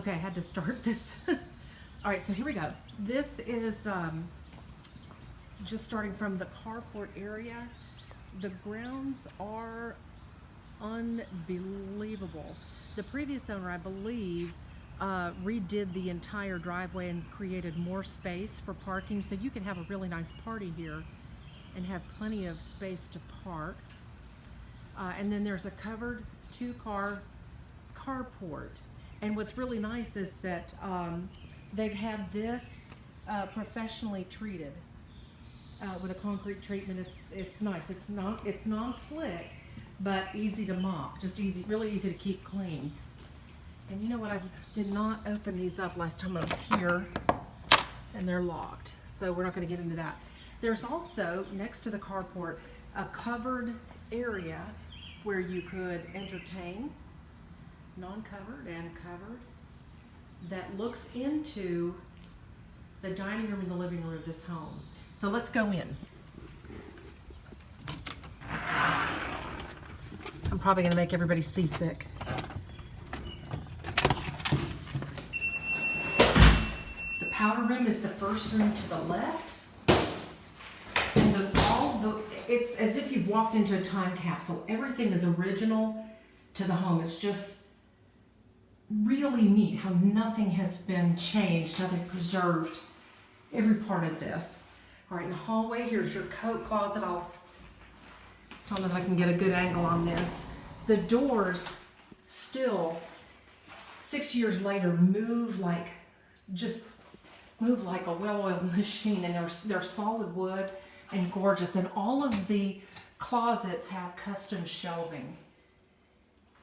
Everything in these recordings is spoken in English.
Okay, I had to start this. All right, so here we go. This is just starting from the carport area. The grounds are unbelievable. The previous owner, I believe, redid the entire driveway and created more space for parking, so you can have a really nice party here and have plenty of space to park. And then there's a covered two-car carport. And what's really nice is that they've had this professionally treated with a concrete treatment. It's nice. It's non-slick, but easy to mop. Just easy, really easy to keep clean. And you know what? I did not open these up last time I was here, and they're locked. So we're not going to get into that. There's also, next to the carport, a covered area where you could entertain, non-covered and covered, that looks into the dining room and the living room of this home. So let's go in. I'm probably going to make everybody seasick. The powder room is the first room to the left. And it's as if you've walked into a time capsule. Everything is original to the home. It's just really neat how nothing has been changed, how they preserved every part of this. All right, in the hallway, here's your coat closet. I don't know if I can get a good angle on this. The doors still, 6 years later, move like a well-oiled machine, and they're solid wood and gorgeous. And all of the closets have custom shelving.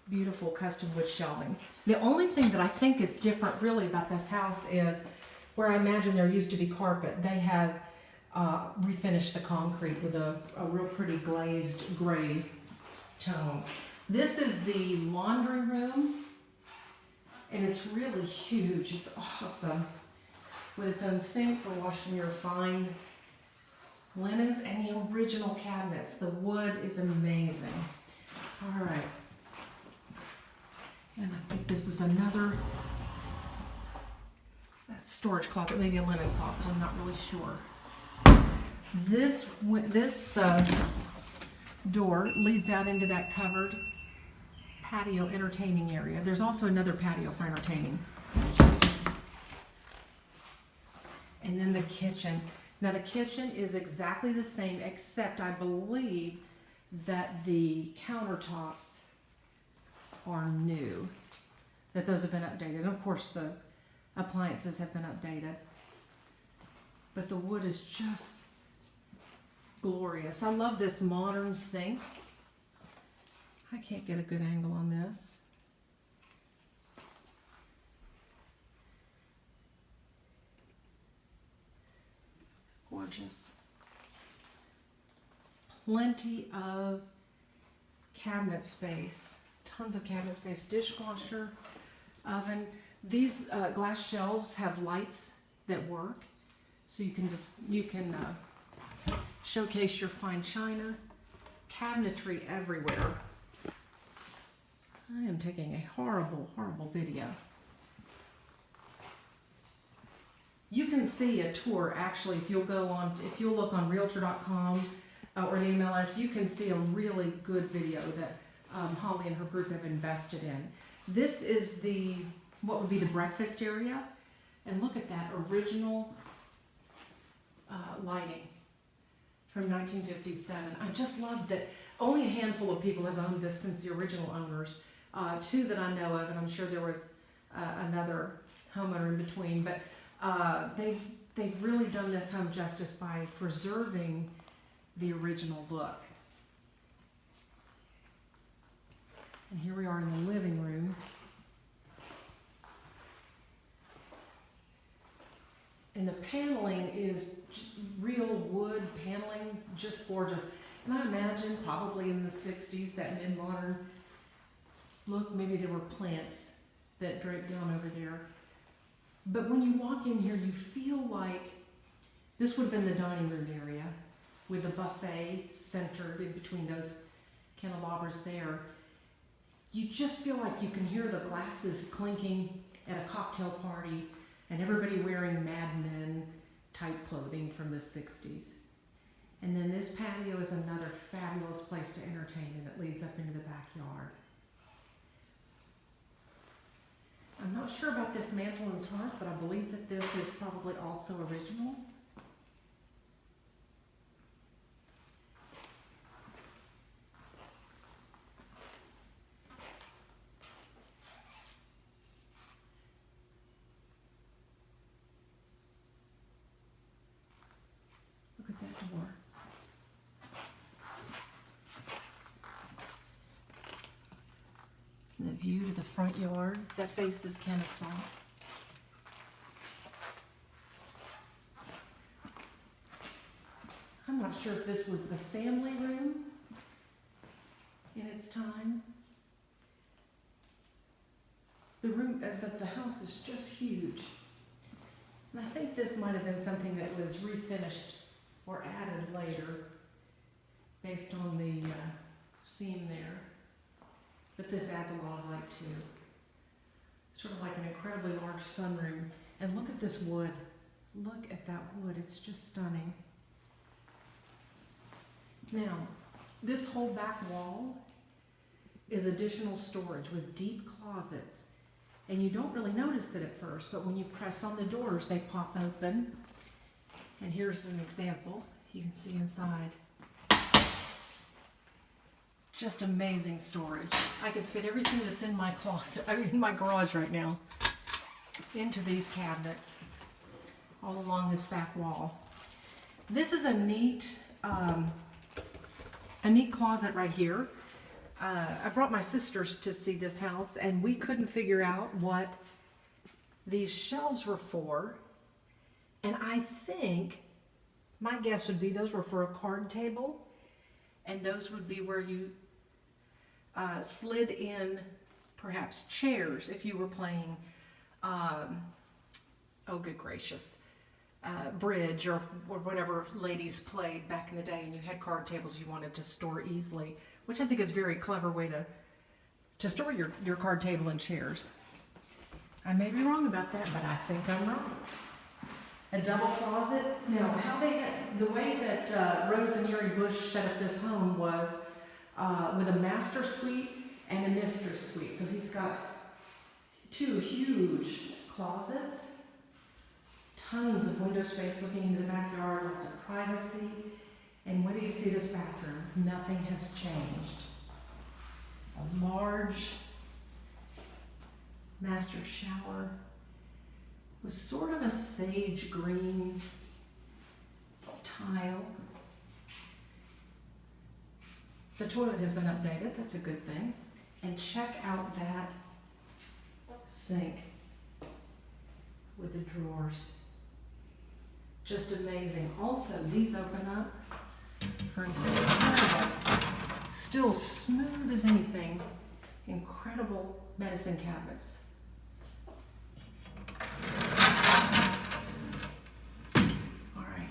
Beautiful custom wood shelving. The only thing that I think is different really about this house is where I imagine there used to be carpet. They have refinished the concrete with a real pretty glazed gray tone. This is the laundry room, and it's really huge. It's awesome, with its own sink for washing your fine linens and the original cabinets. The wood is amazing. All right. And I think this is another storage closet, maybe a linen closet, I'm not really sure. This door leads out into that covered patio entertaining area. There's also another patio for entertaining. And then the kitchen. Now the kitchen is exactly the same, except I believe that the countertops are new, that those have been updated. And of course the appliances have been updated, but the wood is just glorious. I love this modern sink. I can't get a good angle on this. Gorgeous. Plenty of cabinet space. Tons of cabinet space, dishwasher, oven. These glass shelves have lights that work, so you can showcase your fine china. Cabinetry everywhere. I am taking a horrible, horrible video. You can see a tour actually if you'll look on Realtor.com or the MLS. You can see a really good video that Holly and her group have invested in. This is what would be the breakfast area, and look at that original lighting from 1957. I just love that only a handful of people have owned this since the original owners, two that I know of, and I'm sure there was another homeowner in between, but they've really done this home justice by preserving the original look. And here we are in the living room. And the paneling is real wood paneling, just gorgeous. And I imagine probably in the 60s, that mid-modern look, maybe there were plants that draped down over there. But when you walk in here, you feel like this would have been the dining room area with the buffet centered in between those candelabras there. You just feel like you can hear the glasses clinking at a cocktail party and everybody wearing Mad Men type clothing from the 60s. And then this patio is another fabulous place to entertain, and it leads up into the backyard. I'm not sure about this mantle and hearth, but I believe that this is probably also original. Look at that door. The view to the front yard that faces Kennesaw. I'm not sure if this was the family room in its time. The room, but the house is just huge. And I think this might have been something that was refinished or added later based on the seam there. But this adds a lot of light too. Sort of like an incredibly large sunroom. And look at this wood. Look at that wood. It's just stunning. Now, this whole back wall is additional storage with deep closets. And you don't really notice it at first, but when you press on the doors, they pop open. And here's an example. You can see inside. Just amazing storage. I could fit everything that's in my closet, in my garage right now, into these cabinets all along this back wall. This is a neat closet right here. I brought my sisters to see this house, and we couldn't figure out what these shelves were for. And I think, my guess would be those were for a card table, and those would be where you slid in perhaps chairs if you were playing, oh good gracious, bridge or whatever ladies played back in the day, and you had card tables you wanted to store easily, which I think is a very clever way to store your card table and chairs. I may be wrong about that, but I think I'm wrong. A double closet. Now, the way that Rose and Yuri Bush set up this home was with a master suite and a mistress suite. So he's got two huge closets, tons of window space looking into the backyard, lots of privacy. And when do you see this bathroom? Nothing has changed. A large master shower with sort of a sage green tile. The toilet has been updated, that's a good thing. And check out that sink with the drawers. Just amazing. Also, these open up for incredible, still smooth as anything, incredible medicine cabinets. All right.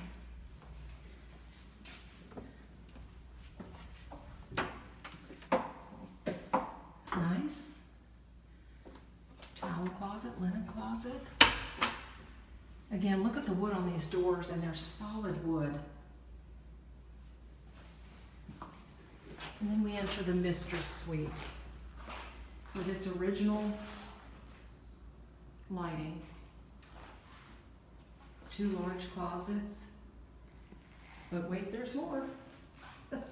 Nice. Towel closet, linen closet. Again, look at the wood on these doors, and they're solid wood. And then we enter the mistress suite with its original lighting. Two large closets. But wait, there's more. All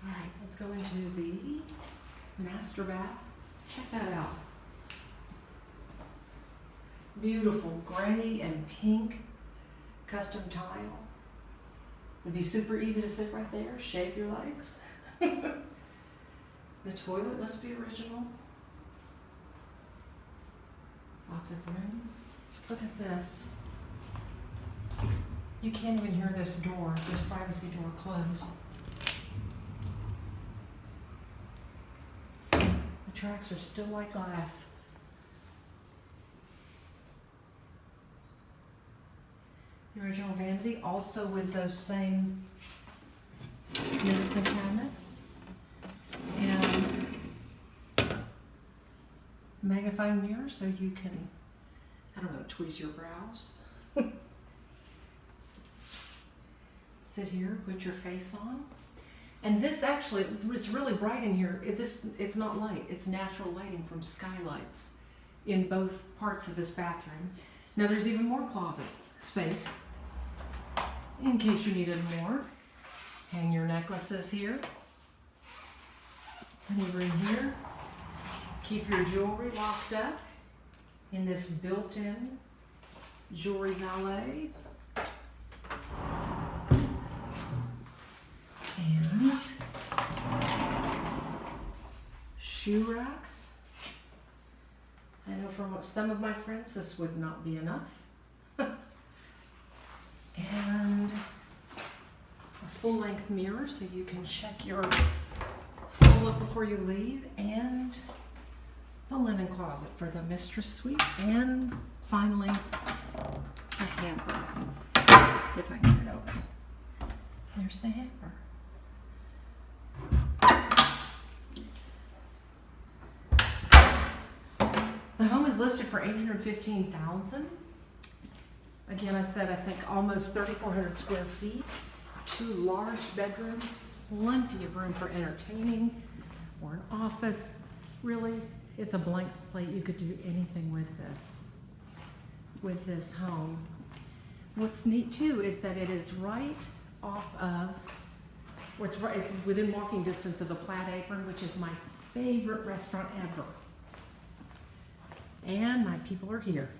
right, let's go into the master bath. Check that out. Beautiful gray and pink custom tile. Would be super easy to sit right there, shave your legs. The toilet must be original. Lots of room. Look at this. You can't even hear this door, this privacy door close. The tracks are still like glass. The original vanity, also with those same medicine cabinets and magnifying mirror so you can, I don't know, tweeze your brows. Sit here, put your face on. And this actually, it's really bright in here. It's not light, it's natural lighting from skylights in both parts of this bathroom. Now there's even more closet space in case you needed more. Hang your necklaces here. Plenty of room here. Keep your jewelry locked up in this built-in jewelry valet. And shoe racks. I know from some of my friends this would not be enough. And a full-length mirror so you can check your full look before you leave. And the linen closet for the mistress suite. And finally, a hamper, if I get it open. There's the hamper. The home is listed for $815,000. Again, I said I think almost 3,400 square feet, 2 large bedrooms, plenty of room for entertaining or an office. Really, it's a blank slate. You could do anything with this home. What's neat too is that it is right off of, or it's within walking distance of the Plaid Apron, which is my favorite restaurant ever. And my people are here.